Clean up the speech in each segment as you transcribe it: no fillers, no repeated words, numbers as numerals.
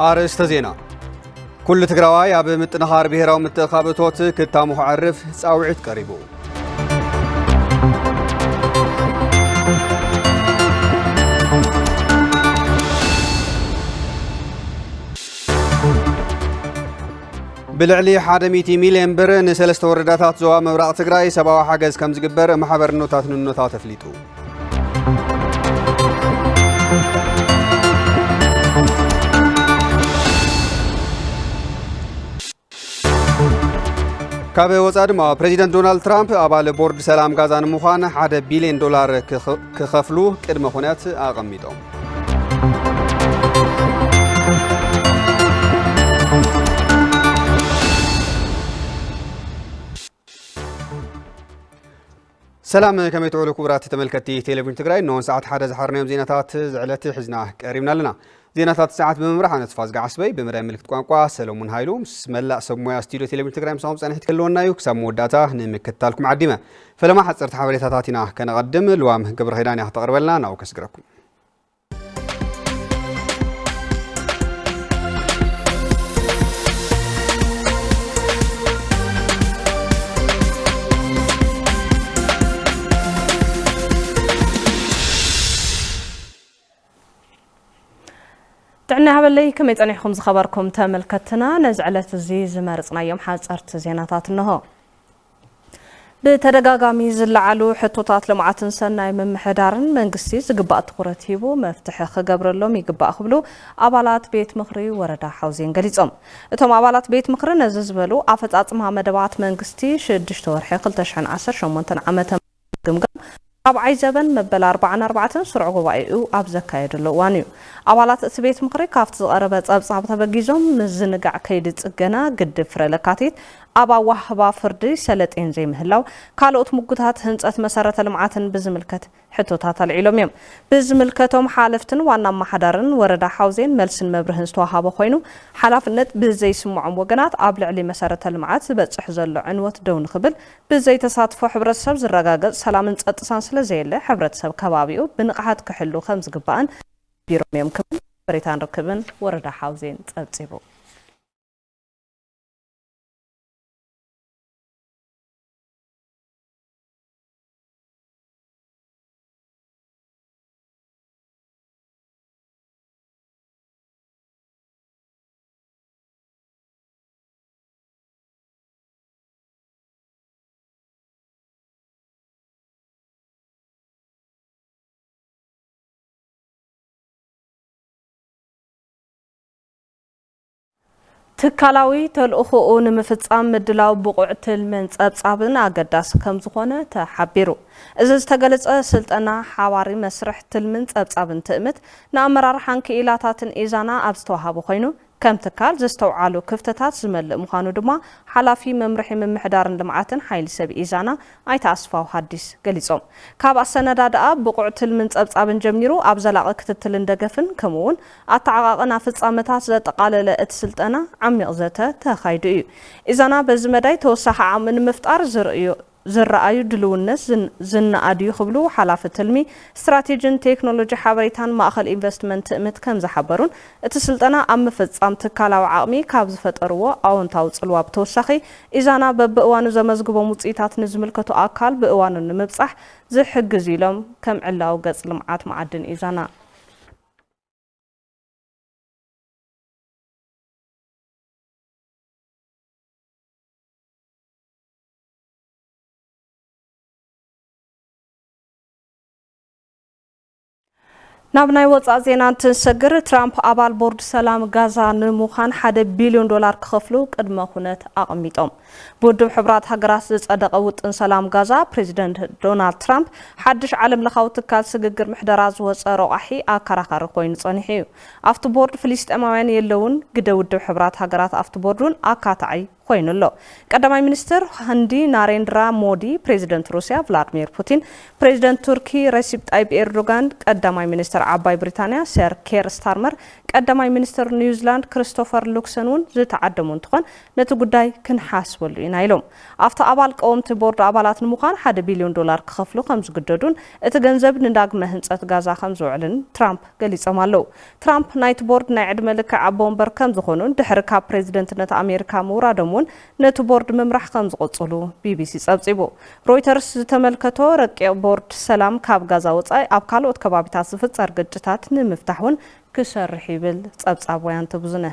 አርእስተ ዜና ኩሉ ትግራዋይ ኣብ ምጥንኻር ብሄራዊ ምትእኻበቶት ክታምሑ ዓርፍ ጻውዒት ቀሪቡ ብልዕሊ 100 ሚልዮን ብር ንሰለስተ ወረዳታት ዞባ ምብራቕ ትግራይ ሰብኣዊ ሓገዝ ከም ዝግበር ማሕበር ኖታት ንኖታት ተፍሊጡ ካብ ወጻኢ ድማ ፕሬዚደንት ዶናልድ ትራምፕ ኣባል ቦርድ ሰላም ጋዛ ንምዃን $1 ቢልዮን ክኸፍሉ ቅድመ ኩነት ኣቐሚጦም ሰላም ከመይ ትውሉ ክቡራት ተመልከቲ ቴሌቪዥን ትግራይ ነውን ሰዓት 1 ዝሓርናዮም ዜናታት ዝዕለት ሒዝና ቀሪብና ኣለና ዜናታት ሰዓት ብምምራሕ ኣነ ተፋዝ ጋዓስበይ ብምርኣይ ምልክት ቋንቋ ሰሎሞን ሃይሉ ምስ መላእ ሰብ ሞያ ስቱድዮ ቴሌቪዥን ትግራይ ምሳኹም ፀኒሕት ከለወና እዩ ክሳብ መወዳእታ ንምክትታልኩም ዓዲመ ፈለማ ሓፀርቲ ሓበሬታታት ኢና ከነቐድም ልዋም ግብረ ኺዳን እያ ክተቕርበልና ናብኡ ከስግረኩም ጥዕና ሃበለይ ከመይ ፀኒሕኩም ዝኸበርኩም ተመልከትና ነዝዕለት እዚ ዝመርፅናዮም ሓፀርቲ ዜናታት እንሆ ብተደጋጋሚ ዝለዓሉ ሕቶታት ልምዓትን ሰናይ ምምሕዳርን መንግስቲ ዝግባእ ትኩረት ሂቡ መፍትሒ ክገብረሎም ይግባእ ክብሉ ኣባላት ቤት ምኽሪ ወረዳ ሓውዜን ገሊፆም እቶም ኣባላት ቤት ምኽሪ ነዚ ዝበሉ ኣፈጻጽማ መደባት መንግስቲ 6 ወርሒ 2018 ዓመተ ግምጋም ኣብዓይ ዘበን መበል 44 ስሩዕ ጉባኤኡ ኣብ ዘካየደሉ እዋን እዩ ኣባላት እቲ ቤት ምኽሪ ካብቲ ዝቐረበ ጸብጻብ ተበጊዞም ምዝንጋዕ ከይዲ ጽገና ግድብ ፍረ ለካቲት ኣብ ኣዋህባ ፍርዲ ሰለጤን ዘይምህላው ካልኦት ሙጉታት ህንጸት መሰረተ ልምዓትን ብዝምልከት ሕቶታት ኣልዒሎም እዮም ብዝምልከቶም ሓለፍትን ዋና ኣመሓዳርን ወረዳ ሓውዜን መልስን መብርህን ዝተዋሃበ ኮይኑ ሓላፍነት ብዘይስምዖም ወገናት ኣብ ልዕሊ መሰረተ ልምዓት ዝበጽሕ ዘሎ ዕንወት ደው ንኽብል ብዘይተሳትፎ ሕብረተሰብ ዝረጋገጽ ሰላምን ጸጥታን ስለዘየለ ሕብረተሰብ ከባቢኡ ብንቕሓት ክሕሉ ከም ዝግባእን ቢሮም እዮም ክብል በሬታን ርክብን ወረዳ ሓውዜን ጸብጺቡ ትካላዊ ተልእኾኡ ንምፍጻም ምድላው ብቑዕ ትልምን ጸብጻብን ኣገዳሲ ከም ዝኾነ ተሓቢሩ እዚ ዝተገለጸ ስልጠና ሓባሪ መስርሕ ትልምን ጸብጻብን ትእምት ንኣመራርሓን ክኢላታትን ኢዛና ኣብ ዝተዋሃበ ኮይኑ ከም ትካል ዝተውዓሉ ክፍተታት ዝመልእ ምዃኑ ድማ ሓላፊ መምርሒ ምምሕዳርን ልምዓትን ሓይሊ ሰብ ኢዛና ኣይተ ኣስፋው ሓዲስ ገሊጾም ካብ ኣሰነዳድኣ ብቑዕ ትልምን ጸብጻብን ጀሚሩ ኣብ ዘላቒ ክትትልን ደገፍን ከምኡውን ኣተዓቓቕን ፍጻመታት ዘጠቓለለ እቲ ስልጠና ዓሚቕ ዘተ ተኻይዱ እዩ ኢዛና በዚ መዳይ ተወሳኺ ዓቕሚ ንምፍጣር ዝረኣዩ ድልውነት ዝነኣድዩ ክብሉ ሓላፊ ትልሚ ስትራቴጂን ቴክኖሎጂ ሓበሬታን ማእኸል ኢንቨስትመንት ትእምት ከም ዝሓበሩን እቲ ስልጠና ኣብ ምፍጻም ትካላዊ ዓቕሚ ካብ ዝፈጠርዎ ኣወንታዊ ጽልዋ ብተወሳኺ ኢዛና በብእዋኑ ዘመዝግቦም ውፅኢታት ንዝምልከቱ ኣካል ብእዋኑ ንምብጻሕ ዝሕግዝ ኢሎም ከም ዕላዊ ገጽ ልምዓት መዓድን ኢዛና ናብ ናይ ወጻኢ ዜና እንትንሰግር ትራምፕ ኣባል ቦርድ ሰላም ጋዛ ንምዃን $1 ቢልዮን ክኸፍሉ ቅድመ ኩነት ኣቐሚጦም ብውድብ ሕብራት ሃገራት ዝጸደቐ ውጥን ሰላም ጋዛ ፕሬዚደንት ዶናልድ ትራምፕ ሓድሽ ዓለም ለኻዊ ትካል ስግግር ምሕደራ ዝወፀ ረቑሒ ኣከራኻሪ ኮይኑ ጸኒሑ እዩ ኣብቲ ቦርድ ፍልስጤማውያን የለውን ግደ ውድብ ሕብራት ሃገራት ኣብቲ ቦርዱን ኣካታዓይ ኮይኑሎ ቀዳማይ ሚኒስትር ህንዲ ናሬንድራ ሞዲ ፕሬዚደንት ሩሲያ ቭላድሚር ፑቲን ፕሬዚደንት ቱርኪ ረሲፕ ጣይብ ኤርዶጋን ቀዳማይ ሚኒስትር ዓባይ ብሪታንያ ሰር ኬር ስታርመር ቀዳማይ ሚኒስትር ኒውዚላንድ ክሪስቶፈር ሉክሰንን ዝተዓደሙ እንትኾን ነቲ ጉዳይ ክንሓስበሉ ኢና ኢሎም ኣብቲ ኣባል ቀወምቲ ቦርድ ኣባላት ንምዃን $1 ቢልዮን ክኸፍሉ ከም ዝግደዱን እቲ ገንዘብ ንዳግመ ህንፀት ጋዛ ከም ዝውዕልን ትራምፕ ገሊፆም ኣለው ትራምፕ ናይቲ ቦርድ ናይ ዕድመ ልክዕ ኣቦ ወንበር ከም ዝኾኑን ድሕሪ ካብ ፕሬዚደንትነት ኣሜሪካ ምውራዶም እውን ነቲ ቦርድ ምምራሕ ከም ዝቕፅሉ ቢቢሲ ጸብጺቡ ሮይተርስ ዝተመልከቶ ረቂቕ ቦርድ ሰላም ካብ ጋዛ ወጻኢ ኣብ ካልኦት ከባቢታት ዝፍጸር ግጭታት ንምፍታሕ እውን ክሰርሕ ይብል ጸብጻብ ወያንተ ብዙነ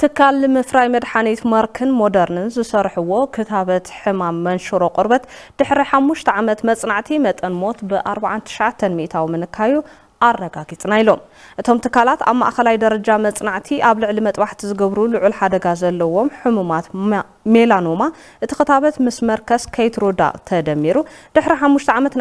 ትካል ምፍራይ መድሓኒት ማርክን ሞደርንን ዝሰርሕዎ ክታበት ሕማም መንሽሮ ቆርበት ድሕሪ 5 ዓመት መጽናዕቲ መጠን ሞት ብ49 ሚእታዊ ምንካዩ ኣረጋጊጽና ኢሎም እቶም ትካላት ኣብ ማእኸላይ ደረጃ መጽናዕቲ ኣብ ልዕሊ መጥባሕቲ ዝገብሩ ልዑል ሓደጋ ዘለዎም ሕሙማት ሜላኖማ እቲ ክታበት ምስ መርከስ ከይትሮዳ ተደሚሩ ድሕሪ 5 ዓመት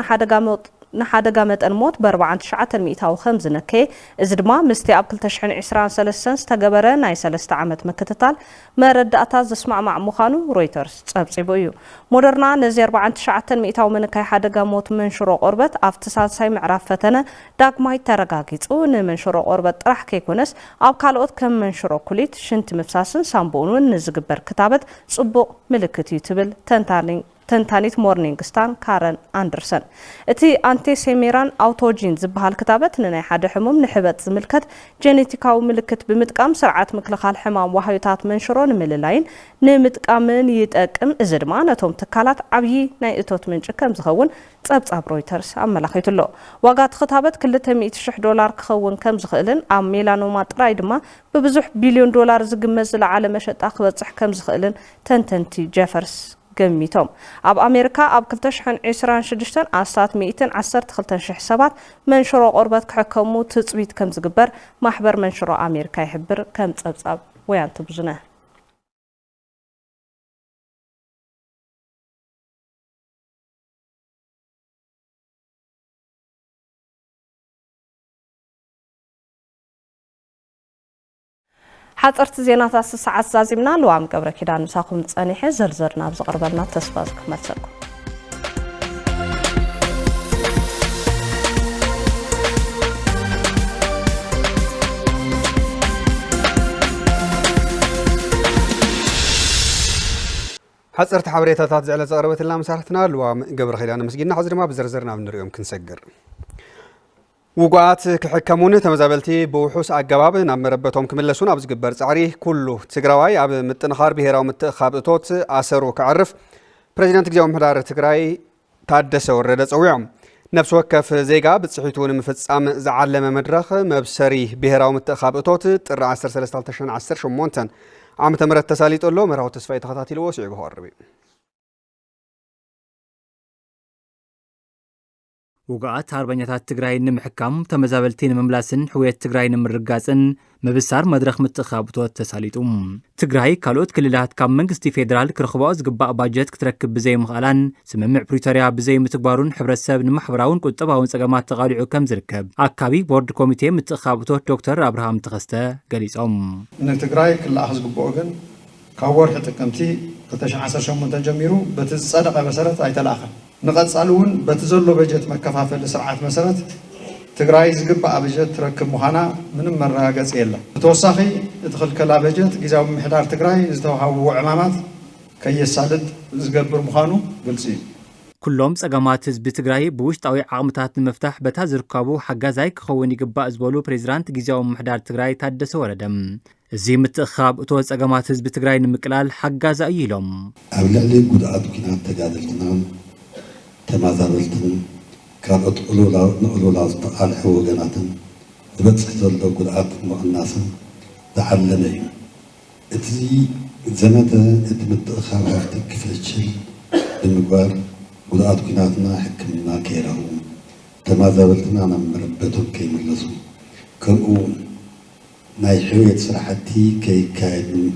ንሓደጋ መጠን ሞት ብ49 ሚእታዊ ከም ዝነከየ እዚ ድማ ምስቲ ኣብ 2023 ዝተገበረ ናይ 3 ዓመት ምክትታል መረዳእታ ዘስማዕማዕ ምዃኑ ሮይተርስ ጸብጺቡ እዩ ሞደርና ነዚ 49 ሚእታዊ ምንካይ ሓደጋ ሞት መንሽሮ ቆርበት ኣብቲ ሳልሳይ ምዕራፍ ፈተነ ዳግማይ ተረጋጊጹ ንመንሽሮ ቆርበት ጥራሕ ከይኮነስ ኣብ ካልኦት ከም መንሽሮ ኩሊት ሽንቲ ምፍሳስን ሳምቡኡን ንዝግበር ክታበት ጽቡቕ ምልክት እዩ ትብል ተንታኒት ሞርኒንግ ስታር ካረን ኣንደርሰን እቲ አንቲሴሜራን አውቶጂን ዝበሃል ክታበት ንናይ ሓደ ሕሙም ንሕበት ዝምልከት ጄኔቲካዊ ምልክት ብምጥቃም ስርዓት ምክልኻል ሕማም ዋህዩታት መንሽሮ ንምልላይን ንምጥቃምን ይጠቅም እዚ ድማ ነቶም ትካላት ዓብዪ ናይ እቶት ምንጭ ከም ዝኸውን ጸብጻብ ሮይተርስ ኣመላኺቱሎ ዋጋ ክታበት $200,000 ክኸውን ከም ዝኽእልን ኣብ ሜላኖማ ጥራይ ድማ ብብዙሕ ቢልዮን ዶላር ዝግመት ዝለዓለ መሸጣ ክበጽሕ ከም ዝኽእልን ተንተንቲ ጀፈርስ ገሚቶም ኣብ ኣሜሪካ ኣብ 2026 ኣስታት 112,000 ሰባት መንሽሮ ቆርበት ክሕከሙ ትጽቢት ከም ዝግበር ማሕበር መንሽሮ ኣሜሪካ ይሕብር ከም ጸብጻብ ወያንተ ብዙነ حضرت زينات الساعة زازمنا لوام قبر كيدان مساكم تصنيحه زرزرنا بزقربلنا تسفاز كملسكم حضرت حبريتات زعل زقربت لنا مسارتنا لوام قبر كيدان مسجدنا حضر ما بزرزرنا بنريهم كنسجر وقعت كحكمون تمزابلتي بوحوس أجواب نمربتهم كملسون أبز جبر تعريه كله تجراوي أب متنخار بهراو متخابطات أسرو كعرف بريزيدنت جاوم حدار تجراي تعدس وردت أويعم نفس وكف زيجا بتصحيتون مفتس أم زعلم مدرخ مبصري بهراو متخابطات ترى 10 شمونتن عم تمرت تساليت الله مرهو تسفيت خطاتي الوسع بهاربي وقعت هربانيات تجراي نمحكم تمزابلتين مملاسن حوية تجراي نمرقاسن مبسار مدرخ متخابطوات تساليتهم تجراي كالوت كللات كام منغستي فيدرال كرخباز قباء باجت كتركب بزي مخالان سممع بريتوريا بزي متكبارون حبر الساب نمحبراون كتباون سقامات تغاليعو كم زركب عكابي بورد كوميتي متخابطوات دكتور أبراهام تخسته قليسهم من تجراي كل أخذ قبوغن كاور حتى كمتي 19 شهر تنجميرو بتصدق مسارات أي تلاخر نقد صالون بتزلوا بجت مكفافل سرعات مسارات تجراي زقبا بجت تركب مخانا من مرة قص يلا بتوصخي ادخل كلا بجت جزاو محدار تجراي زتوهاو عمامات كي يسالد زقبر مخانو قلسي كلهم سقامات حزب تجراي بوشطاوي عقمتات المفتاح بتا زركابو حجازاي كخوني قبا زبولو بريزيدنت جزاو محدار تجراي تادس وردم زي متخاب اتو سقامات حزب تجراي نمقلال حجازا يلوم أبلغلي قدعات كنا تجادلنا تمازالتن كانت نقولوا على حوجناتن بتصحت له قدعات مؤنثة تعلمي اتزي زمته اتمتخاب حفتك في الشل المقبار قدعات كناتنا حكمنا كيرهم تمازالتنا أنا مربتهم كي ملصوا كانوا نايحوية صراحتي كي كاين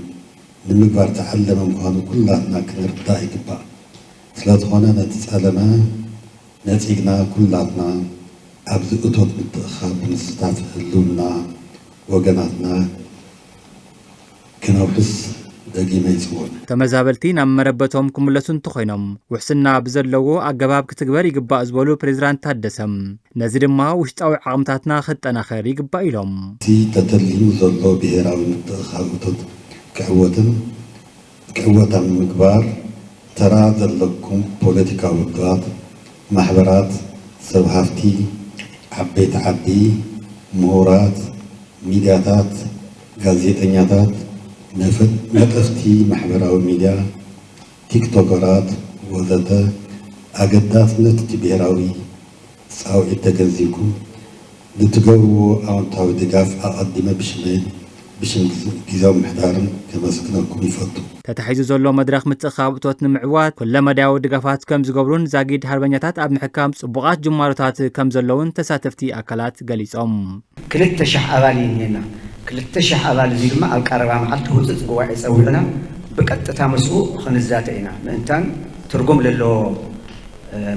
ንምግባር ተዓለመ ምዃኑ ኩላትና ክንርዳእ ይግባእ ስለዝኾነ ነቲ ጸለመ ነፂግና ኩላትና ኣብዚ እቶት ምትእኻብ ምስታፍ ህልውና ወገናትና ክነውሕስ ደጊመ ይጽውዕ ተመዛበልቲ ናብ መረበቶም ክምለሱ እንተኾይኖም ውሕስና ብዘለዎ ኣገባብ ክትግበር ይግባእ ዝበሉ ፕሬዚዳንት ታደሰም ነዚ ድማ ውሽጣዊ ዓቕምታትና ክጠናኸር ይግባእ ኢሎም እቲ ተተሊሙ ዘሎ ብሄራዊ ምትእኻብ እቶት ክዕወታ ምግባር ተራ ዘለኩም ፖለቲካዊ ውድባት ማሕበራት ሰብ ሃፍቲ ዓበይቲ ዓዲ ምሁራት ሚድያታት ጋዜጠኛታት ነጠፍቲ ማሕበራዊ ሚድያ ቲክቶከራት ወዘተ ኣገዳስነት እቲ ብሄራዊ ጻውዒት ተገንዚብኩም ንትገብርዎ ኣዎንታዊ ድጋፍ ኣቐዲመ ብሽም ጊዜያዊ ምሕዳርን ከመስግነኩም ይፈቱ ተታሒዙ ዘሎ መድረኽ ምትእኻብ እቶት ንምዕዋት ኩለ መዳያዊ ድጋፋት ከም ዝገብሩን ዛጊድ ሃርበኛታት ኣብ ምሕካም ጽቡቓት ጅማሮታት ከም ዘለውን ተሳተፍቲ ኣካላት ገሊጾም 2,000 ኣባል እኒና 2,000 ኣባል እዚ ድማ ኣብ ቀረባ መዓልቲ ህፁፅ ጉባኤ ፀዊዕና ብቀጥታ ምስኡ ክንዛተ ኢና ምእንታን ትርጉም ዘለዎ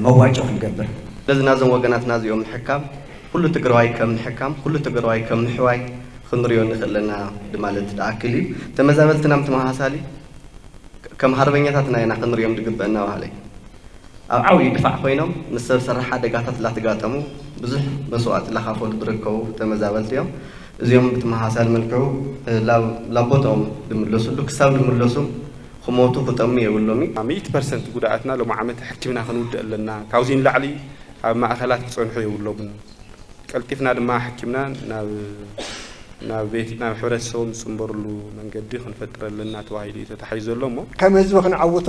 መዋጮ ክንገብር ለዝናዞም ወገናትና እዚኦም ምሕካም ኩሉ ትግራዋይ ከም ምሕካም ኩሉ ትግራዋይ ከም ምሕዋይ ክንሪዮ ንኽእለና ማለት ተኣክል እዩ ተመዛበልትና ምትመሃሳሊ ከም ሃርበኛታትና ኢና ክንሪኦም ድግበአና ባህለይ ኣብ ዓብዪ ድፋዕ ኮይኖም ምስ ሰብ ስራሕ ሓደጋታት ላተጋጠሙ ብዙሕ መስዋዕቲ ላኻፈሉ ዝርከቡ ተመዛበልቲ እዮም እዚኦም ብትመሃሳሊ መልክዑ ላቦቶም ድምለሱሉ ክሳብ ድምለሱ ክሞቱ ክጠሙ የብሎም 100% ጉዳኣትና ሎም ዓመት ሕክምና ክንውድእ ኣለና ካብዚ ንላዕሊ ኣብ ማእኸላት ክፀንሑ የብሎምን ቀልጢፍና ድማ ሕክምና ናብ ቤትና ሕብረተሰቦም ዝፅንበርሉ መንገዲ ክንፈጥር ኣለና ተባሂሉ ተታሒዙ ዘሎ እሞ ከም ህዝቢ ክንዓውቶ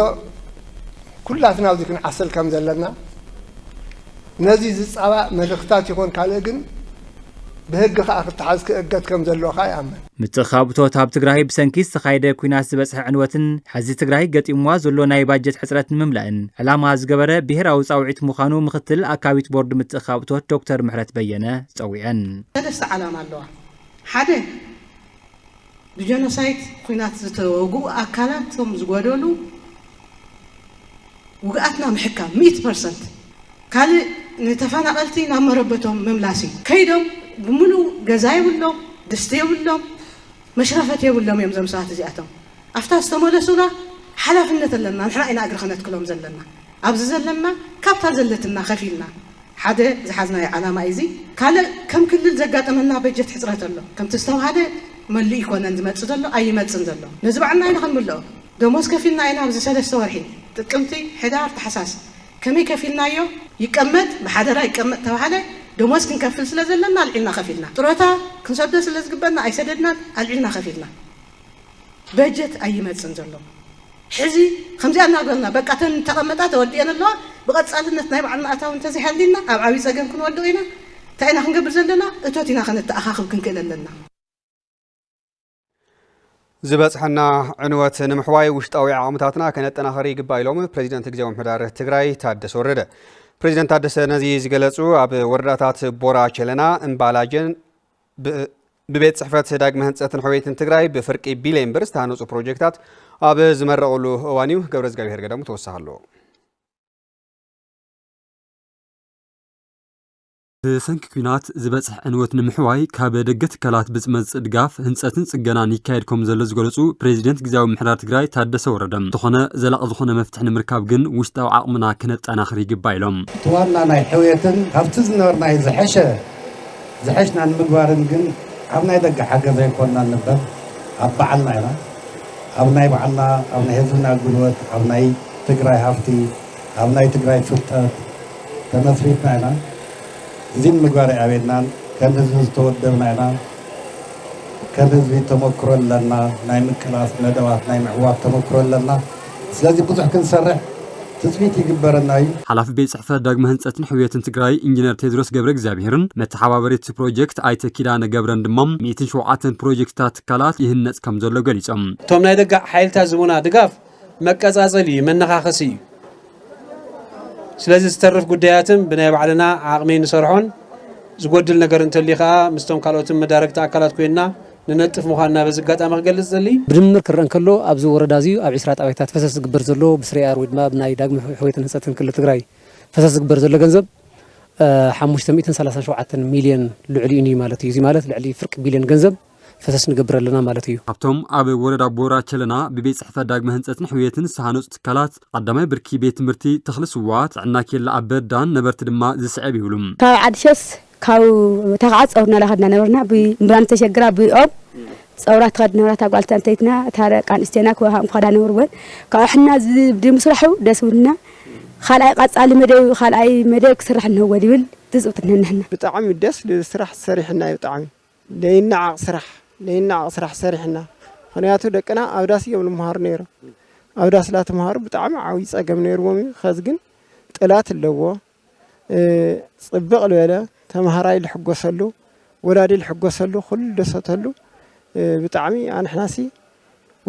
ኩላትና ኣብዚ ክንዓሰል ከም ዘለና ነዚ ዝፃባእ መልእኽታት ይኾን ካልእ ግን ብህጊ ከዓ ክትሓዝ ክእገት ከም ዘለካ ይኣምን ምትእኻብ እቶት ኣብ ትግራይ ብሰንኪ ዝተኻየደ ኩናት ዝበፅሐ ዕንወትን ሕዚ ትግራይ ገጢምዋ ዘሎ ናይ ባጀት ሕፅረት ንምምላእን ዕላማ ዝገበረ ብሄራዊ ፃውዒት ምዃኑ ምክትል ኣካቢት ቦርድ ምትእኻብ እቶት ዶክተር ምሕረት በየነ ፀዊዐን ሰለስተ ዓላማ ኣለዋ ሓደ ብጀኖሳይድ ኩናት ዝተወግኡ ኣካላቶም ዝጎደሉ ውግኣትና ምሕካም 100% ካልእ ንተፈናቐልቲ ናብ መረበቶም መምላሲ ከይዶም ብምሉእ ገዛ የብሎም ድስቲ የብሎም መሽረፈት የብሎም እዮም ዞም ሰባት እዚኣቶም ኣፍታ ዝተመለሱና ሓላፍነት ኣለና ንሕና ኢና እግሪ ክነትክሎም ዘለና ኣብዚ ዘለና ካብታ ዘለትና ከፊልና ሓደ ዝሓዝናዮ ዓላማ እዚ ካልእ ከም ክልል ዘጋጠመና በጀት ሕፅረት ኣሎ ከምቲ ዝተባሃለ መሊእ ይኮነን ዝመፅእ ዘሎ ኣይመፅን ዘሎ ነዚ ባዕልና ኢና ክንምልኦ ደሞዝ ከፊልና ኢና ኣብዚ 3 ወርሒ ጥቅምቲ ሕዳር ታሕሳስ ከመይ ከፊልናዮ ይቀመጥ ብሓደራ ይቀመጥ ተባሃለ ደሞዝ ክንከፍል ስለ ዘለና ኣልዒልና ከፊልና ጥሮታ ክንሰዶ ስለ ዝግበአና ኣይሰደድና ኣልዒልና ከፊልና በጀት ኣይመፅን ዘሎ ሕዚ ከምዚኣ እናገልና በቃ ተን ተቐመጣ ተወዲአን ኣለዋ ብቐፃልነት ናይ ባዕልና ኣታው እንተዘይሓልዲና ኣብ ዓብዪ ፀገም ክንወድቕ ኢና እንታይ ኢና ክንገብር ዘለና እቶት ኢና ከነተኣኻኽብ ክንክእል ኣለና ዝበፅሐና ዕንወት ንምሕዋይ ውሽጣዊ ዓቕምታትና ከነጠናኸር ይግባእ ኢሎም ፕሬዚደንት ጊዜያዊ ምምሕዳር ትግራይ ታደሰ ወረደ ፕሬዚደንት ታደሰ ነዚ ዝገለጹ ኣብ ወረዳታት ቦራ ቸለና እምባላጀን ብቤት ጽሕፈት ዳግመ ህንፀትን ሕወይትን ትግራይ ብፍርቂ ቢልዮን ብር ዝተሃነፁ ፕሮጀክታት ኣብ ዝመረቑሉ እዋን እዩ ገብረ እግዚአብሔር ገዳሙ ተወሳኺ ኣለዎ ብሰንኪ ኩናት ዝበፅሕ ዕንወት ንምሕዋይ ካብ ደገ ትካላት ብዝመፅእ ድጋፍ ህንፀትን ጽገናን ይካየድ ከም ዘሎ ዝገለጹ ፕሬዚደንት ጊዜያዊ ምምሕዳር ትግራይ ታደሰ ወረደ ዝኾነ ዘላቒ ዝኾነ መፍትሒ ንምርካብ ግን ውሽጣዊ ዓቕምና ክነጠናኽር ይግባእ ኢሎም ዋና ናይ ሕውየትን ካብቲ ዝነበርናይ ዝሐሽና ንምግባርን ግን ኣብ ናይ ደገ ሓገዝ ኣይኮንና ነበር ኣብ በዓልና ኢና ኣብ ናይ በዓልና ኣብ ናይ ህዝብና ጉልበት ኣብ ናይ ትግራይ ሃፍቲ ኣብ ናይ ትግራይ ፍልጠት ተመስሪትና ኢና እዚ ምግባር ኣቤትናን ከም ህዝቢ ዝተወደብና ኢና ከም ህዝቢ ተመክሮ ኣለና ናይ ምቅላስ መደባት ናይ ምዕዋት ተመክሮ ኣለና ስለዚ ብዙሕ ክንሰርሕ ትፅቢት ይግበረና እዩ ሓላፊ ቤት ጽሕፈት ዳግመ ህንፀትን ሕውየትን ትግራይ ኢንጂነር ቴድሮስ ገብረ እግዚአብሔርን መተሓባበሪት ፕሮጀክት ኣይተ ኪዳነ ገብረን ድማ 107 ፕሮጀክትታት ትካላት ይህነፅ ከም ዘሎ ገሊፆም እቶም ናይ ደጋ ሓይልታት ዝቡና ድጋፍ መቀፃፀሊ መነኻኸሲ እዩ ስለዚ ዝተርፍ ጉዳያትም ብናይ ባዕልና ዓቕሚ ንሰርሖን ዝጎድል ነገር እንተሊ ከዓ ምስቶም ካልኦትም መዳረግቲ ኣካላት ኮይና ننطف مخانا بزقاطه مغلጽ زلي بدمر كرن كله ابز وردا زي اب 20 ጣብያታት ፈሰስ ዝግበር ዘሎ ብስሪያር ወይ ድማ ብናይ ዳግመ ሕወይትን ህንፀትን ክልል ትግራይ ፈሰስ ዝግበር ዘሎ ገንዘብ 537 ሚሊዮን ልዕሊኡኒ ማለት እዩ። እዚ ማለት ልዕሊ ፍርቂ ቢሊዮን ገንዘብ ፈሰስ ንገብረለና ማለት እዩ። ካብቶም ኣብ ወረዳ ቦራ ቸለና ብቤት ጽሕፈት ዳግመ ህንፀትን ሕወይትን ዝተሃነፁ ትካላት ቀዳማይ ብርኪ ቤት ትምህርቲ ተኽሊ ስዋ ጥዕና ኬላ ኣብ በዳን ነበርቲ ድማ ዝስዕብ ይብሉም። ካብ ዓድሸስ ካብ ተቃጽ ጸውርና ለኸድና ነበርና ብምራን ተሸግራ ብኦም ጸውራት ተኸድና ታጓልታ እንተይትና ታረቃን እስቴና ከሃም ኸዳ ነበርወን ካሕና ዝምስራሑ ደስውና خلأي قصالي مدو خلأي مدك سرحنا هو ديول تزوتنا نحن بتعمي الدس لسرح سريحنا بتعمي لينا سرح سريحنا خنياتو دقنا أوداس يوم المهار نيرو أوداس لا تمهار بتعمي عاوز أجمع نيرومي خازجن طلعت اللوا صبق الولا تمهراي الحق وصلوا ولادي الحق وصلوا كل دساتلو بتعمي أنا حناسي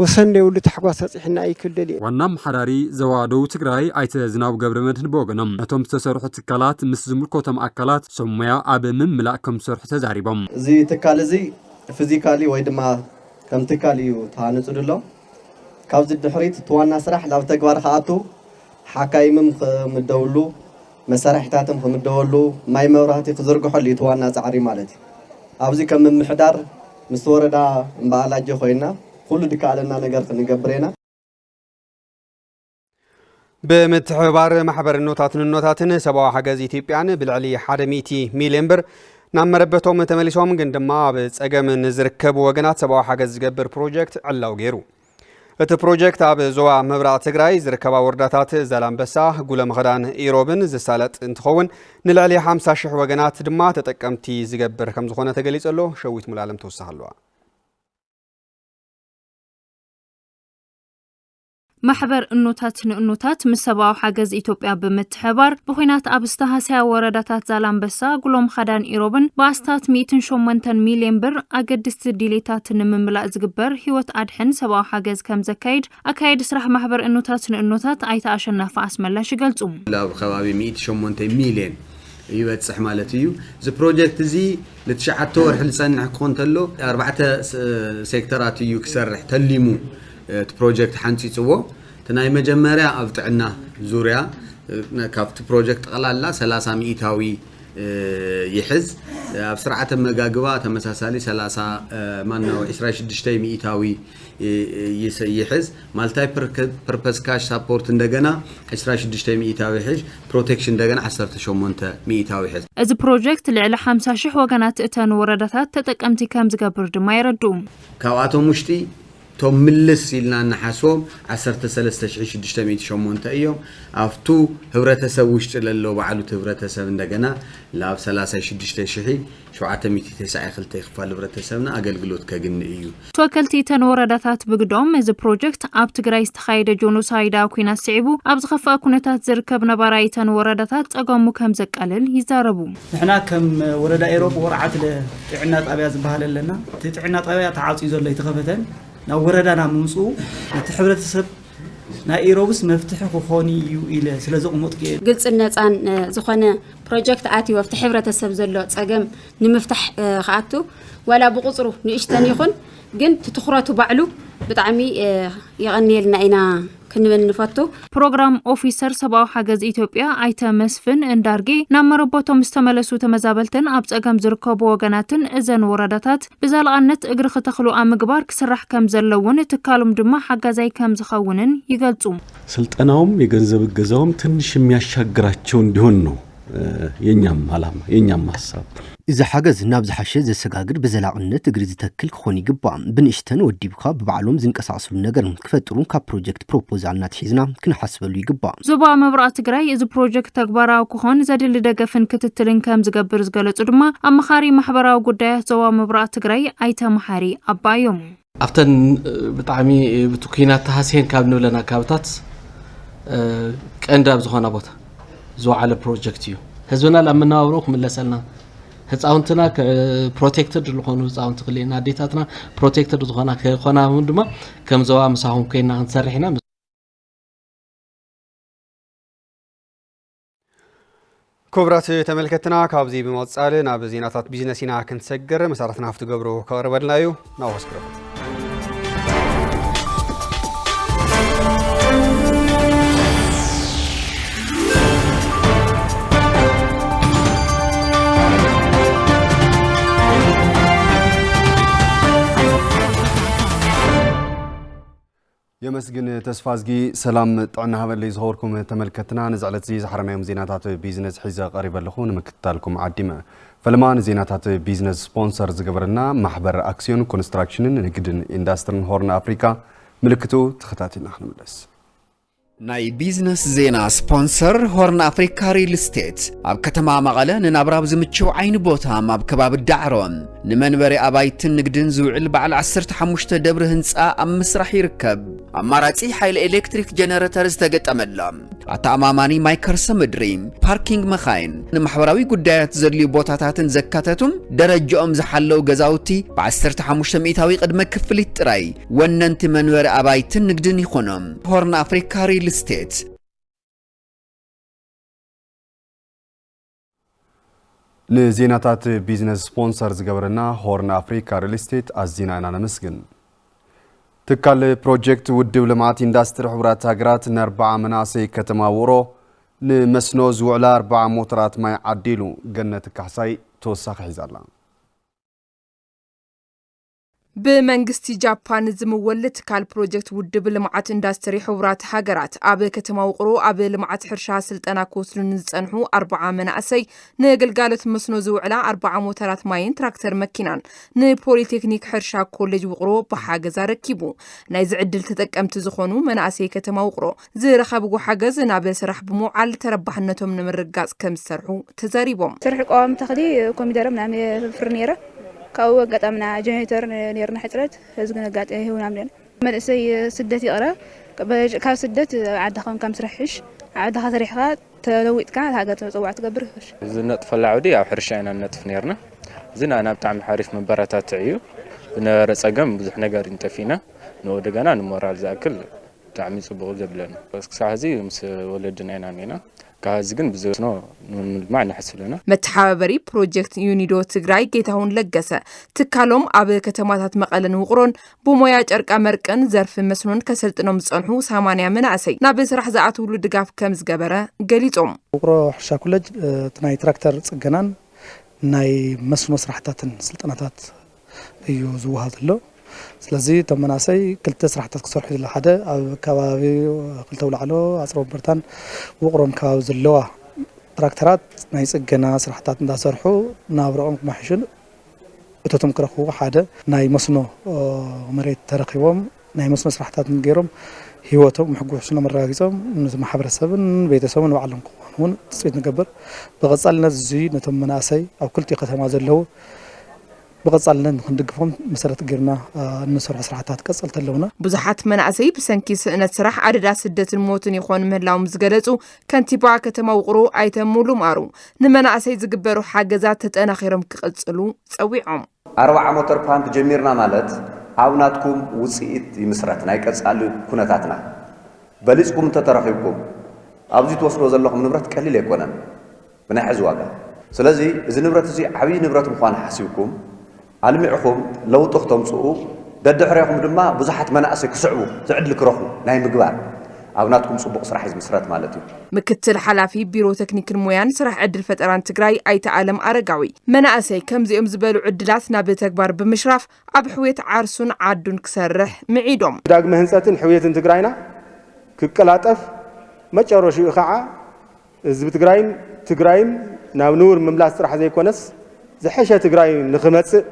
وسنده ولد حقوسات إحنا أي كل دليل. ونام حراري زوادو تجري أيت زناب قبل مدهن بوجنم. أتوم تسرح تكالات مسزم الكوتم أكلات سميا أبى من ملاكم سرح تزاريبهم. زي تكال زي فيزيكالي وايد ما كم تكالي وتعنت الله. كابز الدحريت توانا سرح لو تجوار خاطو حكايم مدولو مسرح تاتم مدولو ما يموراتي خزرق حلي توانا زعري مالتي. أبزي كم من محدار مصورة دا مبالاج خوينا. كل دكالنا نجار نجبرنا. بمتحبار محبر النوتاتن سبعة حجز إثيوبيان بالعلي حرميتي ميلمبر نعم ربطهم تمليشهم قندما بتسجم نزركب وجنات سبعة حجز جبر بروجكت علاو غيرو. الت بروجكت أب زوا مبرات تجراي زركبا ورداتات زلام بسا قول مخدان إيروبن زسالت انتخون نلعلي 5 شح وجنات دما تتكمتي زجبر كم زخونة تجليس له شويت ملالم توسهلوا. محبر النوتات مسباو حجز إثيوبيا بمتحبار بخينات أبستهاسيا ورداتات زالام بسا قلوم خدان إيروبن باستات 108 مليون بر أقدست ديليتات نمملا زقبر هيوت أدحن سباو حجز كم زكايد أكايد سرح محبر النوتات أيتا أشنا فاسم الله شغلتهم لا بخوابي 108 مليون يوتصح مالتيو زي بروجكت زي لتشعتور حلسان نحكون تلو 4 سيكترات يكسرح تليمو بروجكت حنتي تسوو تناي مجمريا أبطعنا زوريا كافت بروجكت قلالا 300 مئتاوي يحز بسرعة مجاجوا تمساسالي 3 مانو 26 مئتاوي يحز مالتاي بربس كاش سابورت ندجنا 26 مئتاوي حج بروتكشن دجنا 18 مئتاوي حز از بروجكت لعلى 5 شح وجنات اتن ورداتات تتقمتي كم زقبر دما يردوم كواتو مشتي توم ملس إلنا نحسوم 13,600 شمون تأيوم أفتو هبرتسب وشت للو بعلو هبرتسب ندجنا لا 3,600 شو عتميتي تسعة خلتي خفال هبرتسبنا أقل قلوت كجن إيو. توكلتي تنوردات بقدوم إذا بروجكت أب تجريست خايدة جونوسايدا وكينا سعبو أب زخفا كونتات زركبنا براي تنوردات أقامو كم زكالل يزاربو. إحنا كم وردا إيروب ورعت لعنات أبيات بهال لنا تعنات أبيات تعاطي زول يتخفتن. نوردنا منصو نتحبرت سب نايروبس مفتح خوني يو إلى سلزق مطقي قلت الناس عن زخانة بروجكت عاتي وفتح حبرت السب زلوا تسجم نمفتح خاتو ولا بقصره نيشتني خن جنت تخرطوا بعلو بتعمي يغني لنا إنا كنا بنفتو بروجرام أوفيسر سباو حجز إثيوبيا أيتا مسفن اندارجي نمربوتهم استملسوا تمزابلتن أبتأجم زركب وجناتن إذن ورداتات بزالقنت إجر ختخلو أمجبار كسرح كم زلون تكالم دما حجزي كم زخونن يجلسون سلطنهم يجنزب الجزام تنشم يشجراتشون دهنو ينيم علامة ينيم حساب إذا حجز نابز حشة زي سجاجر بزلقنت إجر تكل خوني جبا بنشتن ودي بخا ببعلوم زنك أساسل النجار كفترون كبروجكت بروبوزال ناتحيزنا كن حسب اللي جبا زبا مبرأة تجري إذا بروجكت تكبره وكهون زاد اللي دقفن كتتلين كم زجبر زجلت أدما أما خاري محبرة وجدة زبا مبرأة تجري أيتا محاري أبايوم أفتن بتعمي بتوكينات تحسين كابنو لنا كابتات كأنداب زخانة بوت زو على بروجكتيو هزونا لما ناوروك من لسلنا هتعاونتنا بروتكتد لخونو هتعاونت خلينا ديتاتنا بروتكتد زخانا خنا هندما كم زوا مساهم كينا نسرحنا كبرات تملكتنا كابزي بموصال ناب زيناتات بيزنسنا كنسجر مسارتنا في تقبرو كوربلنايو ناوسكرو يمسجن تسفازجي سلام طعنا هبل اللي ظهوركم تملكتنا نزعلت زي زحرنا زيناتات بيزنس حيزة قريبة لخون مكتالكم عديمة فلما زيناتات بيزنس سبونسرز قبرنا محبر أكسيون كونستراكشن نقدن إندسترن هورن أفريكا ملكتو تختاتنا نحن ملس ناي بيزنس زينا سبونسر هورن أفريكا ريل ستيت أب كتما مغالا ننابراب زمتشو عين بوتا ماب كباب الدعرون نمنبري أبايتن نقدن زوعل بعل 15 دبر هنسا أم مسرح يركب أماراتي حيل إلكتريك جنراترز تاقت أمدلام عطا أماماني مايكرس مدريم باركينج مخاين نمحوراوي قدايات زرلي بوتاتاتن زكاتاتم درجة أمزحلو غزاوتي بعسرت حموشة ميتاوي قد مكفلت راي وننت منبري أبايتن نقدن يخونم هورن أفريكا ريل ستيت نزيناتات بيزنس سبونسرز قبرنا هورن أفريكا ريل ستيت أزينا أنا نمسجن تكال بروجكت ودو لمعات اندستر حبرات هاقرات نربع مناسي كتماورو نمسنو زوعلا 4 موترات ما يعديلو جنة كحساي توساق حزالا بمنغستي جابان زمولت تكال بروجكت ودب لمعات اندستري حبرات هاقرات أبي كتماوقرو أبي لمعات حرشا سلطانا كوسلو نزنحو 4 مناسي نقل قالت مسنو زوعلا 4 موترات ماين تراكتر مكينان نبوليتكنيك حرشا كوليج وقرو بحاجز ركيبو نايز عدل تتكمت زخونو مناسي كتماوقرو زي رخبقو حاجز نابل سرح بموعال تربحنتهم نمرقاز كم سرحو تزاريبهم سرح قوام تخدي كوميدرم نعمل فرنيرة كاو قطعنا جنريتر نيرنا حترت هزقنا قاعد هو نعملين مدرسي سدتي قرا كاو سدت عاد خون كم سرحش عاد خسريحها تلويت كان هذا تصوع تقبرش زنت فلاعودي او حرشينا نتف نيرنا زنا انا بتعمل حريف مباراتات عيو نرصقم بزح ነገር انتفينا نو دغنا نمورال زاكل تعمي صبغ زبلنا بس ساعزي مس ولدنا هنا كاز ግን ብዙ ነው ማዕና حسلنا متحابري بروجكت يونيدو تግራይ ጌታውን ለገሰ ትካሎም ኣብ ከተማታት መቀለን ውቅሮን ብሞያ ጨርቃ መርቀን ዘርፍ መስኖን ከሰልጥኖም ጸንሑ 80 መናእሰይ ናብ ስራሕ ዝኣትውሉ ድጋፍ ከም ዝገበረ ገሊጾም ውቅሮ ሕርሻ ኮሌጅ ናይ ትራክተር ጽገናን ናይ መስኖ ስራሕታትን ስልጠናታት እዩ ዝወሃብሎ ስለዚህ ተመናሳይ ክልተ ስራሕታት ክሰርሑ ዘለ ሓደ ኣብ ከባቢ ክልተ ውላዕሎ ኣጽሮ በርታን ውቅሮም ከባቢ ዘለዋ ትራክተራት ናይ ጽገና ስራሕታት እንዳሰርሑ ናብሮኦም ክማሕሹን እቶቶም ክረኽቡ ሓደ ናይ መስኖ መሬት ተረኺቦም ናይ መስኖ ስራሕታት ገይሮም ህይወቶም ምሕጉሕስኖም መረጋጊጾም ማሕበረሰብን ቤተሰብን ባዕሎም ክኾኑን ጽቢት ንገብር ብቐጻልነት እዚ ነቶም መናእሰይ ኣብ ክልተ ከተማ ዘለዉ بقصالنا ندقفهم مسألة غيرنا نسرح سرعات قصلت لونا بزحات مناسي بسنكي سنة سرح عدد سدة الموتن يخون مهلاهم زغلصو كنتيبا كتما وقرو ايتمولو مارو نمناسي زغبرو حاجزات تتناخيرم كقصلو صويعم 4 موتور بلانت جميرنا مالت عاوناتكم وصيت يمسرتنا يقصالو كنتاتنا بليصكم تترخيبكم ابزي توصلو زلكم نبرت قليل يكونن بنحز واغا ስለዚህ እዚ ንብረት እዚ ዓብይ ንብረት ምዃን ሓሲብኩም አልሚዕኹም ለውጥ ተምጽኡ ደድሕሪኹም ድማ ብዙሓት መናእሰይ ክስዕቡ ዝዕድል ክረኹ ናይ ምግባር ኣብናትኩም ጽቡቕ ስራሕ ዝምስረት ማለት እዩ ምክትል ሓላፊ ቢሮ ቴክኒክን ሞያን ስራሕ ዕድል ፈጠራን ትግራይ ኣይተ ዓለም አረጋዊ መናእሰይ ከምዚኦም ዝበሉ ዕድላት ናብ ተግባር ብምሽራፍ ኣብ ሕዌት ዓርሱን ዓዱን ክሰርሕ ምዒዶም ዳግመ ህንጸትን ሕዌትን ትግራይና ክቀላጠፍ መጨረሻው ከዓ ህዝቢ ትግራይን ናብ ኑር ምምላስ ስራሕ ዘይኮነስ ዝሐሸ ትግራይ ንኽመጽእ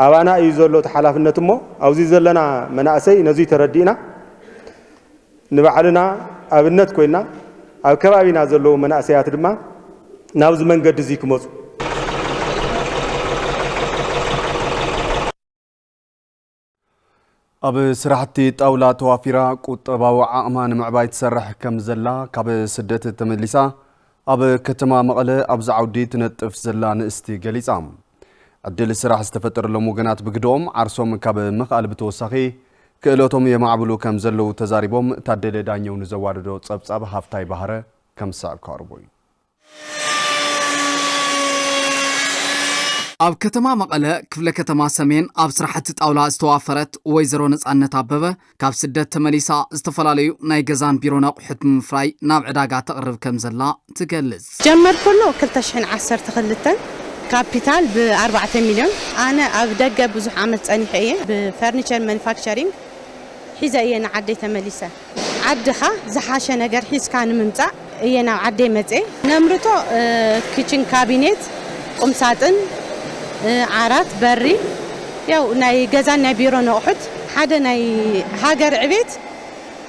ኣባና እዩ ዘሎ ተሓላፍነት እሞ ኣብዚ ዘለና መናእሰይ ነዚ ተረዲእና ንባዕልና ኣብነት ኮይና ኣብ ከባቢና ዘለዉ መናእሰያት ድማ ናብዚ መንገዲ እዚ ክመጹ ኣብ ስራሕቲ ጣውላ ተዋፊራ ቁጠባዊ ዓቕማ ንምዕባይ ትሰርሕ ከም ዘላ ካብ ስደት ተመሊሳ ኣብ ከተማ መቐለ ኣብ ዓውዲ ትነጥፍ ዘላ ንእስቲ ገሊጻ ዕድል ስራሕ ዝተፈጠረሎም ወገናት ብግዶም ዓርሶም ካብ ምኽኣል ብተወሳኺ ክእለቶም የማዕብሉ ከም ዘለው ተዛሪቦም ታደለ ዳኘው ንዘዋደዶ ጸብጻብ ሃፍታይ ባህረ ከም ሰዓብ ካርቦይ ኣብ ከተማ መቐለ ክፍለ ከተማ ሰሜን ኣብ ስራሕቲ ጣውላ ዝተዋፈረት ወይዘሮ ነጻነት ኣበበ ካብ ስደት ተመሊሳ ዝተፈላለዩ ናይ ገዛን ቢሮን ኣቑሑት ምፍራይ ናብ ዕዳጋ ተቕርብ ከም ዘላ ትገልጽ። ጀመር ኩሉ 2012 ካፒታል ብ4 ሚልዮን ኣነ ኣብ ደገ ብዙሕ ዓመት ጸኒሐ እየ ብፈርኒቸር ማኑፋክቸሪንግ ሒዘ እየ ንዓደይ ተመሊሰ ዓድኻ ዝሓሸ ነገር ሒዝካ ንምምጻእ እየ ናብ ዓደይ መጽ ነምርቶ ኪችን ካቢኔት ቁምሳጥን ዓራት በሪ ያው ናይ ገዛን ናይ ቢሮ ኣቑሑት ሓደ ናይ ሃገር ዕቤት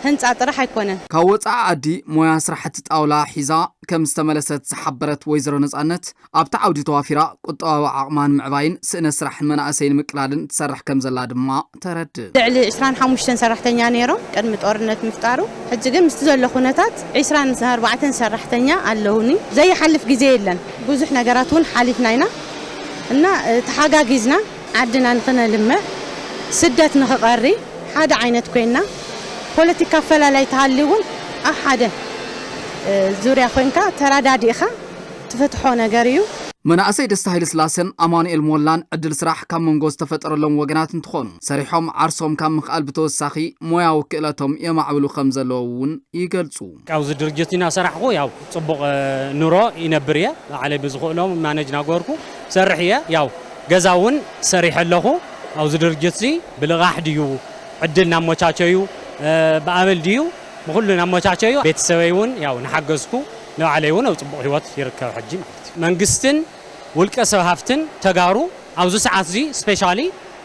ህንጻ ጥራሕ ኣይኮነን። ካብ ወፃኢ ዓዲ ሞያ ስራሕቲ ጣውላ ሒዛ ከም ዝተመለሰት ዝሓበረት ወይዘሮ ነጻነት ኣብታ ዓውዲ ተዋፊራ ቁጠባዊ ዓቕማን ምዕባይን ስእነት ስራሕን መናእሰይን ምቅላልን ትሰርሕ ከም ዘላ ድማ ተረድእ። ልዕሊ 25 ሰራሕተኛ ነይሮም ቅድሚ ጦርነት ምፍጣሩ ሕጂ ግን ምስቲ ዘሎ ኩነታት 24 ሰራሕተኛ ኣለውኒ ዘይሓልፍ ግዜ የለን ብዙሕ ነገራት እውን ሓሊፍና ኢና እና ተሓጋጊዝና ዓድና ንኽነልምዕ ስደት ንኽቐሪ ሓደ ዓይነት ኮይና ፖለቲካ ፈላላይ ተሃልውን ኣብ ሓደ ዙርያ ኮይንካ ተራዳዲእኻ ትፈትሖ ነገር እዩ። መናእሰይ ደስታ ሃይለ ስላሰን ኣማኑኤል ሞላን ዕድል ስራሕ ካብ መንጎ ዝተፈጠረሎም ወገናት እንትኾኑ ሰሪሖም ዓርሶም ካብ ምኽኣል ብተወሳኺ ሞያዊ ክእለቶም የማዕብሉ ከም ዘለዉ እውን ይገልጹ። ኣብዚ ድርጅት ኢና ሰራሕኩ ያው ጽቡቕ ኑሮ ይነብር እየ ባዕለይ ብዝኽእሎም ማነጅ ናገርኩ ሰርሕ እየ ያው ገዛ እውን ሰሪሕ ኣለኹ ኣብዚ ድርጅት እዚ ብልቓሕ ድዩ ዕድል ናሞቻቸዩ በአበል ዲዩ በሁሉ ናሞቻቸዩ ቤተሰበይ እውን ያው ንሓገዝኩ ንባዕለይ እውን ኣብ ጽቡቕ ህይወት ይርከብ ሕጂ ማለት መንግስትን ውልቀ ሰብ ሃፍትን ተጋሩ ኣብዚ ሰዓት እዚ ስፔሻሊ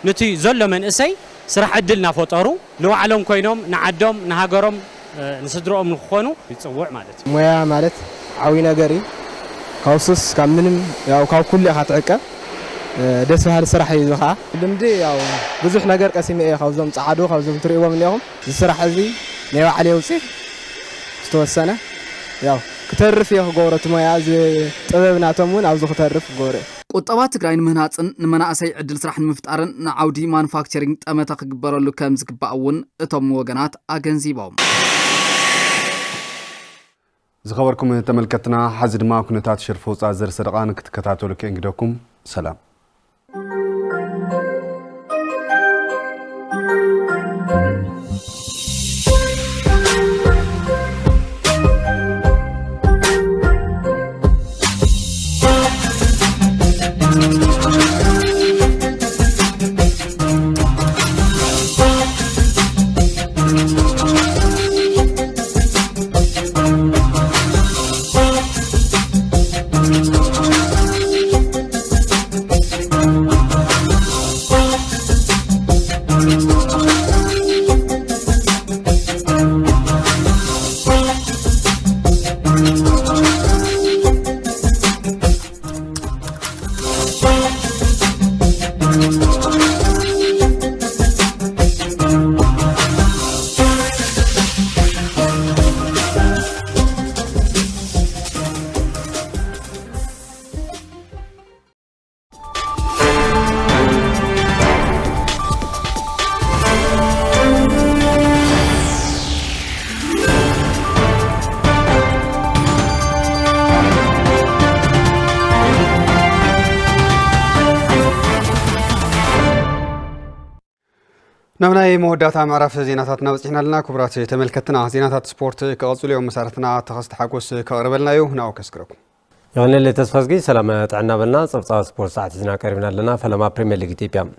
ነቲ ዘሎ መንእሰይ ስራሕ ዕድል ናፈጠሩ ንባዕሎም ኮይኖም ንዓዶም ንሃገሮም ንስድሮኦም ንክኾኑ ይጽውዕ ማለት እዩ። ሞያ ማለት ዓዊ ነገር እዩ ካብ ሱስ ካብ ምንም ያው ካብ ኩሉ ኢኻ ትዕቀብ ደስ በሃሊ ስራሕ እዩ ዝኻ ልምዲ ያው ብዙሕ ነገር ቀሲመ እየ ካብዞም ጻዓዱ ካብዞም ትሪእዎም እኒኦም ዝስራሕ እዚ ናይ ባዕለይ ውፅኢት ዝተወሰነ ያው ክተርፍ እየ ክገብሮ እቲ ሞያ ጥበብ ናቶም እውን ኣብዚ ክተርፍ ክገብሮ እየ። ቁጠባ ትግራይ ንምህናፅን ንመናእሰይ ዕድል ስራሕ ንምፍጣርን ንዓውዲ ማኑፋክቸሪንግ ጠመተ ክግበረሉ ከም ዝግባእ እውን እቶም ወገናት ኣገንዚቦም። ዝኸበርኩም ተመልከትና ሓዚ ድማ ኩነታት ሽርፍ ውፃእ ዘር ሰደቓን ክትከታተሉ ከእንግደኩም ሰላም። نمناي مودات معرف زيناتات نوصحنا لنا كبرات تملكتنا زيناتات سبورت كقصول يوم مسارتنا تخصت حقوس كقربلنا يو ناو كسكركم يعني اللي تسفزقي سلامات عنا بلنا صفصا سبورت ساعة زينا قريبنا لنا فلما بريمير ليج إثيوبيا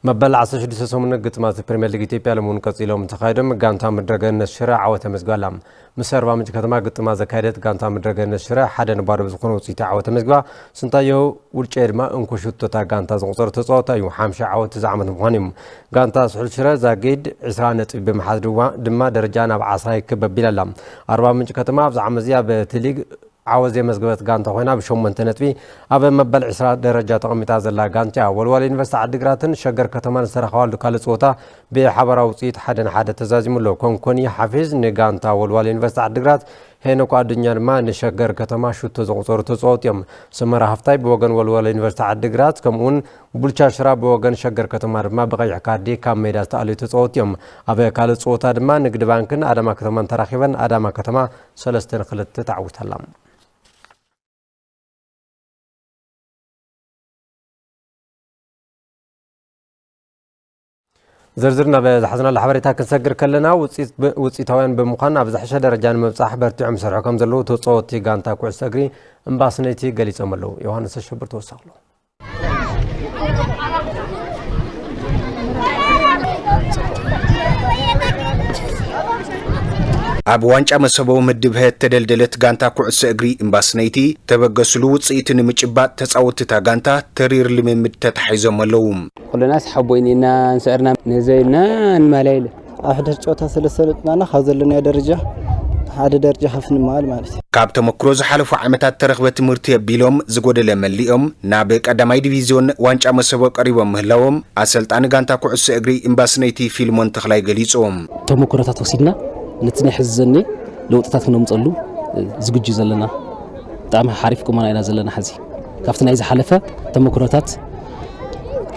مبلغ 10 سومن قطمات بريمير ليج إثيوبيا لمون قصيلهم تخايدم غانتا مدرغن الشرع عوت مزغالام مسروا من كتما قطما زكايدت غانتا مدرغن الشرع حدا نبار بزخون وصيتا عوت مزغا سنتايو ولچيرما انكو شوتتا غانتا زغصر تصوتا يو حامشه عوت زعمت مخانيم غانتا سحل شرا زاغيد 20 نطب بمحدوا دما درجانا ب10 كبب بلالام 40 من كتما زعمزيا بتليج عاوز مزغبت غانتا خوينا بشومنت نطبي اب مبل 20 درجه تقميتا زلا غانتا ولول يونيفرسيتي عدغراتن شجر كتمان سرخوال دكال صوتا بحبر وصيت حدن حدا تزازم له كونكوني حافظ نغانتا ولول يونيفرسيتي عدغرات هينو قادنيان ما نشجر كتما شوت زغصور تصوت يم سمرا هفتاي بوغن ولول يونيفرسيتي عدغرات كمون بولچا شرا بوغن شجر كتما ما بقيع كاردي كام ميدا تالي تصوت يم اب كال صوتا دما نغد بانكن ادما كتمان تراخيبن ادما كتما 3 خلت تعوتلام زرزرنا بزحزنا الحبريتا كنسجر كلنا وصيتاوين بمخان ابز حشه درجه مبصح برتعم سرحكم زلو توصوتي غانتا كوعس اغري امباسنيتي غليصملو يوحنس شبر توساقلو ኣብ ዋንጫ መሰቦ ምድብ ተደልደለት ጋንታ ኩዕሶ እግሪ እምባስነይቲ ተበገስሉ ውጽኢት ንምጭባጥ ተጻወትታ ጋንታ ተሪር ልምምድ ተታሒዞም ኣለዉ ኩለናስ ሓቦይኒና እንሰርና ነዘይና እንማላይለ ኣሕደ ጨዋታ ስለሰለጥናና ካዘለና ደረጃ ሓደ ደረጃ ከፍን ማለት ካብ ተመክሮ ዝሓለፉ ዓመታት ተረኽበ ትምህርቲ ኣቢሎም ዝጎደለ መሊኦም ናብ ቀዳማይ ዲቪዝዮን ዋንጫ መሰቦ ቀሪቦም ምህላዎም ኣሰልጣኒ ጋንታ ኩዕሶ እግሪ እምባስነይቲ ፊልሞን ተኽላይ ገሊጾም ተመክሮታት ወሲድና نتني حزني لو تتاتكنا مصلو زوجي زلنا طعم حريف كمان إلى زلنا حزي كافتنا إذا حلفة تمكرتات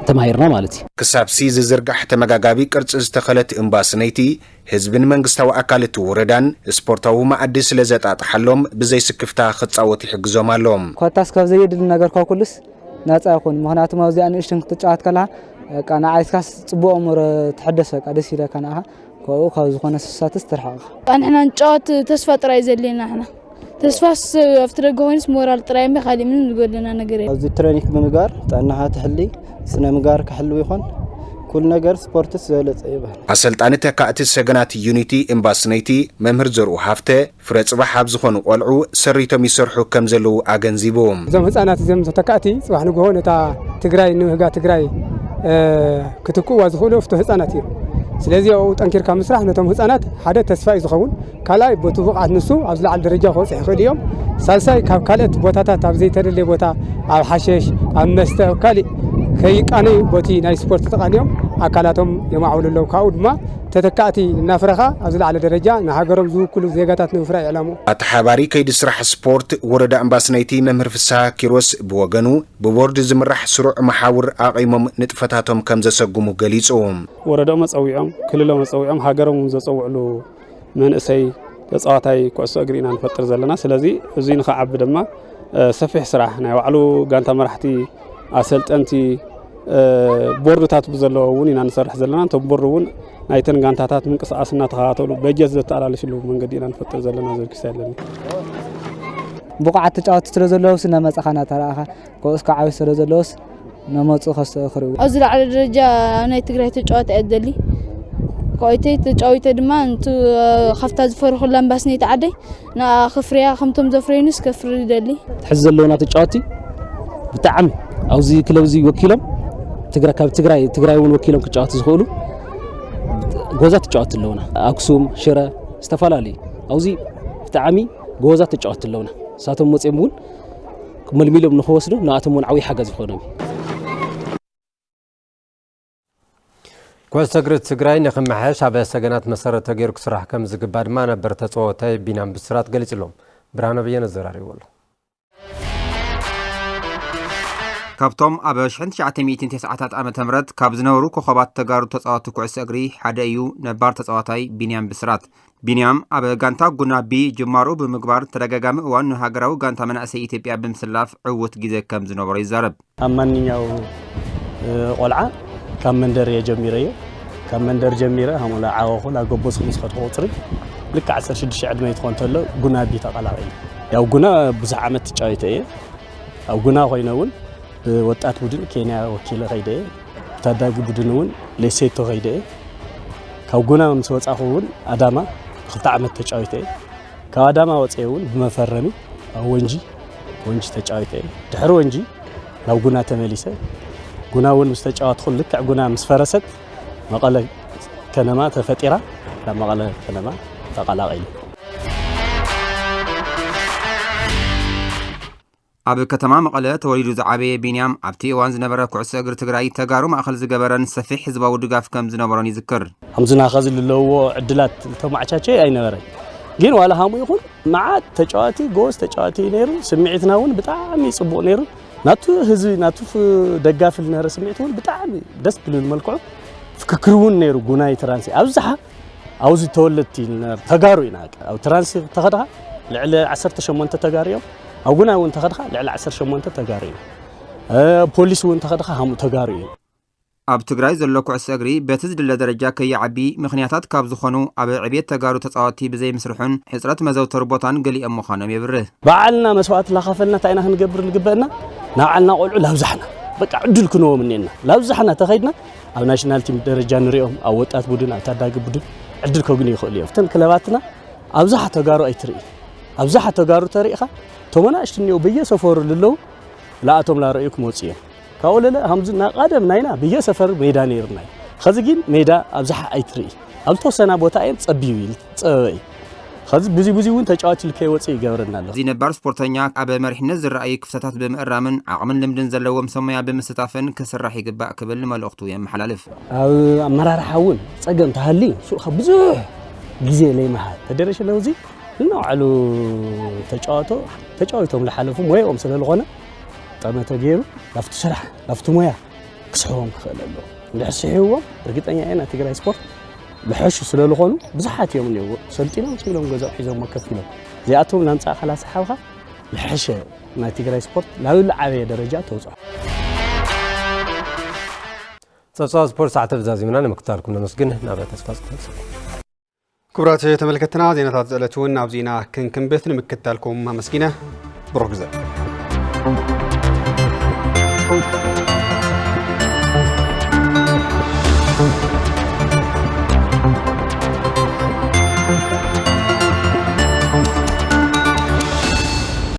تمهيرنا مالتي كساب سيز زرقح تمجاجابي كرت استخلت إمباسنيتي حزبن منجستو أكلت وردان سبورتاو ما أدس لزات حلهم بزي سكفتا ختصاوتي حجزو مالهم كواتاس كاف زي النجار كوكلس ناس أكون مهنات موزي أنا إيش تجات كلها كان عايز كاس تبو أمر تحدث كادس إذا كانها كو خاوز خونا ساتس ترحق احنا نጫወት ተስፋ ጥራይ ዘለና احنا ተስፋስ አፍትረጎንስ ሞራል ጥራይ መኻሊ ምን ዝጎደና ነገር እዚ ትሬኒንግ ብምጋር ጣናሃ ትሕሊ ስነ ምግባር ክሕሉ ይኹን ኩል ነገር ስፖርትስ ዘለጸ ይባል አሰልጣኒ ተካእቲ ሰገናት ዩኒቲ ኤምባስነይቲ መምህር ዘርኡ ሃፍተ ፍረጽባሕ ኣብ ዝኾኑ ቆልዑ ሰሪቶም ይሰርሑ ከም ዘለው አገንዚቦም እዞም ህፃናት እዞም ተካእቲ ጽባሕ ንግሆ ነታ ትግራይ ንህጋ ትግራይ ክትኩዋ ዝኽእሉ ፍቶ ህፃናት እዮም ስለዚህ او ጠንኪርካ መስራሕ ነቶም ህፃናት ሓደ ተስፋ ይዝኸውን ካላይ ቦቱ ብቕዓት ንሱ ኣብ ዝለዓል ደረጃ ክወጽእ ይኽእል እዮም ሳልሳይ ካብ ካልኦት ቦታታት ኣብ ዘይተደለየ ቦታ ኣብ ሓሸሽ ኣብ መስተ ካሊ ከይቃነ ቦቲ ናይ ስፖርት ተቃኒዮም ኣካላቶም የማዕውልለው ካኡ ድማ ተተካእቲ እናፍረኻ ኣብ ዝለዓለ ደረጃ ንሃገሮም ዝውክሉ ዜጋታት ንምፍራይ ዕላሙ ኣተሓባሪ ከይዲ ስራሕ ስፖርት ወረዳ እምባስነይቲ መምህር ፍስሓ ኪሮስ ብወገኑ ብቦርድ ዝምራሕ ስሩዕ መሓውር ኣቂሞም ንጥፈታቶም ከም ዘሰጉሙ ገሊጾም ወረዳው መጸዊዖም ክልሎ መጸዊዖም ሃገሮም ዘጸውዕሉ መንእሰይ ተጻዋታይ ኩዕሶ እግሪ ኢና ንፈጥር ዘለና ስለዚ እዚ ንኸዓቢ ድማ ሰፊሕ ስራሕ ናይ ባዕሉ ጋንታ መራሕቲ ኣሰልጠንቲ ቦርድታት ብዘለዎ እውን ኢና ንሰርሕ ዘለና ቶም ቦርድ እውን ናይተን ጋንታታት ምንቅስቃስ እናተኸታተሉ በጀት ዘተኣላልፍሉ መንገዲ ኢና ንፈጥር ዘለና ዘርክስ ያለኒ ብቕዓት ተጫወት ስለ ዘለውስ ነመጻኻና ተራኻ ኮስካ ዓዊ ስለ ዘለውስ ነመጹ ከስተኽሩ ኣብዚ ላዕለ ደረጃ ናይ ትግራይ ተጫወት ኣደሊ ቆይተይ ተጫዊተ ድማ እንቱ خفታ ዝፈርኹላ እምባስነይቲ ዓደይ ና ክፍርያ ከምቶም ዘፍሬንስ ከፍሪ ደሊ ትሕዝ ዘለውና ተጫወቲ ብጣዕሚ ኣብዚ ክለብ እዚ ወኪሎም ትግራይ ካብ ትግራይ እውን ወኪሎም ክጫወቱ ዝኽእሉ ጎዛ ተጫወት ኣለውና ኣክሱም ሽረ ዝተፈላሊ ኣብዚ ብጣዕሚ ጎዛ ተጫወት ኣለውና ሳቶም ወፂኦም እውን መልሚሎም ንኸወስዱ ንኣቶም እውን ዓብይ ሓገዝ ይኾኖም ኩዕሶ እግሪ ትግራይ ንኽመሓየሽ ኣብ ሰገናት መሰረት ተገይሩ ክስራሕ ከም ዝግባእ ድማ ነበር ተጻዋታይ ቢናም ብስራት ገሊጹሎም ብርሃነ በየነ ዘራሪብዎ ካብቶም ኣብ 1990 ዓመተ ምህረት ካብ ዝነበሩ ኮኸባት ተጋሩ ተጻዋቱ ኩዕሶ እግሪ ሓደ እዩ ነባር ተጻዋታይ ቢንያም ብስራት ቢንያም ኣብ ጋንታ ጉና ቢ ጅማሩ ብምግባር ተደጋጋሚ እዋን ሃገራዊ ጋንታ መናእሰይ ኢትዮጵያ ብምስላፍ ዕውት ግዜ ከም ዝነበረ ይዛረብ ኣብ ማንኛው ቆልዓ ካብ መንደር የጀሚረ ካብ መንደር ጀሚረ ሃሙላ ዓወኹ ላጎቦስ ምስኸት ቁጥሪ ልክ 16 ዕድመ ይትኾን ተሎ ጉና ቢ ተቀላቀለ ያው ጉና ብዙሕ ዓመት ተጫወተ ኣብ ጉና ኮይነውን ወጣት ቡድን ኬንያ ወኪል ኸይደ ታዳጊ ቡድንውን ለሴቶ ኸይደ ካብ ጉና ምስ ወጻኹውን ኣዳማ 2 ዓመት ተጫወተ ካብ ኣዳማ ወጻውን ብመፈረሚ ኣብ ወንጂ ተጫወተ ድሕሪ ወንጂ ናብ ጉና ተመሊሰ ጉናውን ምስ ተጫወት ኩል ልክ ጉና ምስ ፈረሰት መቐለ ከነማ ተፈጢራ ናብ መቐለ ከነማ ተቀላቀለ ኣብ ከተማ መቐለ ተወሊዱ ዝዓበየ ቢንያም ኣብቲ እዋን ዝነበረ ኩዕሶ እግሪ ትግራይ ተጋሩ ማእኸል ዝገበረን ሰፊሕ ህዝባዊ ድጋፍ ከም ዝነበሮን ይዝክር همزنا خازل لو عدلات تمعشاشي أي نغري جين ولا هامو يقول مع تجواتي جوز تجواتي نيرو سمعتنا ون بتعمي صبوا نيرو ناتو هزي ناتو في دقاف النير سمعتون بتعمي دس بالملكو فكرون نيرو جوناي ترانسي أوزحها أوزي تولتي تجارو هناك أو ترانسي تخدها لعلى 10 شمونت تجاريهم أو جونا وانت تخدها لعلى 10 شمونت تجاريهم بوليس وانت تخدها هم تجاريهم ኣብ ትግራይ ዘሎ ኩዕሶ እግሪ በቲ ዝድለ ደረጃ ከይዓቢ ምክንያታት ካብ ዝኾኑ ኣብ ዕብየት ተጋሩ ተፃወቲ ብዘይ ምስርሑን ሕፅረት መዘውተሪ ቦታን ገሊኦም ምዃኖም የብርህ ባዓልና መስዋዕት ላኸፈልና ታይና ክንገብር ዝግበአና ናብዓልና ቆልዑ ላብዛሕና በቃ ዕድል ክንዎም እኔና ላብዛሕና ተኸይድና ኣብ ናሽናል ቲም ደረጃ ንሪኦም ኣብ ወጣት ቡድን ኣብ ታዳጊ ቡድን ዕድል ከግኑ ይኽእሉ እዮም እተን ክለባትና ኣብዛሓ ተጋሩ ኣይትርኢ ኣብዛሓ ተጋሩ ተሪኢኻ ቶመና እሽትኒው በየሰፈሩ ልለው ላኣቶም ላረእዩ ክመፁ እዮም ካብኡ ለለ ሃምዝና ቀደም ናይና በየሰፈር ሜዳ ነይርና ኸዚ ግን ሜዳ ኣብዛሓ ኣይትርኢ ኣብ ተወሰና ቦታ እዮም ፀቢዩ ኢል ፀበበ ኸዚ ብዙ እውን ተጫዋች ልከይወፅእ ይገብረና ኣሎ እዚ ነባር ስፖርተኛ ኣብ መሪሕነት ዝረኣዩ ክፍተታት ብምእራምን ዓቕምን ልምድን ዘለዎም ሰሞያ ብምስታፍን ክስራሕ ይግባእ ክብል መልእኽቱ የመሓላልፍ ኣብ ኣመራርሓ እውን ፀገም ተሃሊ ሱቕኻ ብዙሕ ግዜ ለይመሃል ተደረሸ ለውዚ ንባዕሉ ተጫዊቶም ዝሓለፉ ሞያኦም ስለዝኾነ ጠመተ ገይሩ ላፍቲ ስራሕ ላፍቲ ሞያ ክስሕቦም ክኽእል ኣለዎ እንድሕስሕዎም እርግጠኛ እየ ትግራይ ስፖርት ልሕሹ ስለዝኾኑ ብዙሓት እዮም እኒአዎ ሰልጢኖም ሲሎም ገዛው ሒዞም ከፍ ኢሎም እዚኣቶም ናምፃእ ካላ ሰሓብካ ልሕሸ ናይ ትግራይ ስፖርት ላብ ዝዓበየ ደረጃ ተውፅኦ ፀብፃብ ስፖርት ሰዓተ ብዛዚምና ንምክታልኩም ነመስግን ናብ ተስፋ ክቡራት ተመልከትና ዜናታት ዘዕለቱን ናብ ዜና ክንክንበት ንምክታልኩም ኣመስጊነ ብሩክ ግዜ